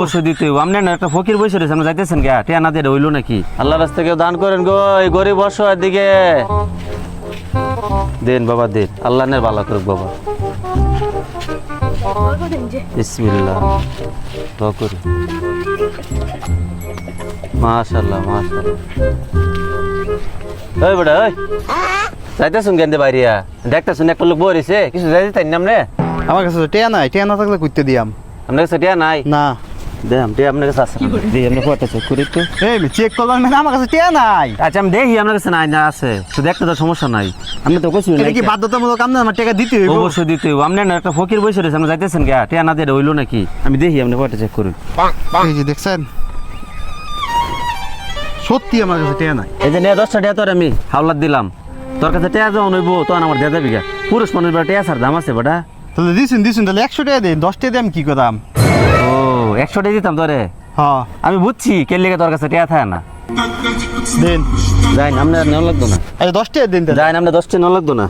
অবশ্যই দিতে হইব। আপনি না একটা ফকির বসে রয়েছে, আপনি যাইতেছেন কে? টিয়া না দিয়ে হইলো নাকি? আল্লাহ রাস্তায় কেউ দান করেন গো, এই গরিব অসহায়ের দিকে দেন বাবা, দেন। আল্লাহ নের ভালো করুক বাবা। বিসমিল্লাহ, দোয়া করি। মাশাআল্লাহ মাশাআল্লাহ। ওই বেটা, ওই যাইতেছুন কেন বাইরিয়া? দেখতেছুন একটা লোক বইছে, কিছু যাই দিতেন না আপনি? আমার কাছে তো টিয়া নাই, টিয়া না থাকলে করতে দিয়াম। আপনার কাছে টিয়া নাই? না। দেন টিয়া আপনার কাছে আছে? দেখি আপনি ফটো চেক করি তো। এই চেক করলাম মানে আমার কাছে টিয়া নাই। আচ্ছা আমি দেখি আপনার কাছে নাই না আছে, শুধু একটা তো সমস্যা নাই। আপনি তো কইছিলেন এটা কি বাধ্যতামূলক? কাম না, আমার টাকা দিতে হইব। অবশ্যই দিতে হইব। আপনি না একটা ফকির বসে রয়েছে, আপনি যাইতেছেন কে? টিয়া না দিয়ে হইলো নাকি? আমি দেখি আপনি ফটো চেক করুন। এই যে দেখছেন, সত্যি আমার কাছে টিয়া নাই। এই যে নিয়ে 10টা টিয়া তোর আমি হাওলাত দিলাম, তোর কাছে টিয়া যখন হইব তখন আমার দিয়ে যাবি গা। পুরুষ মানুষ বেটা টিয়া ছাড় দাম আছে বেটা। তাহলে দিছুন তাহলে 100 টাকা দিন, 10 টাকা দিয়ে আমি কি করতাম? ও 100 টাকা দিতাম তোরে। হ্যাঁ আমি বুঝছি কে লেগে তোর কাছে টিয়া থাকে না। দিন। যাই না, আপনার নেওয়া লাগতো না। আচ্ছা 10 টাকা দিন তাহলে। যাই না, আপনার 10টা নেওয়া লাগতো না।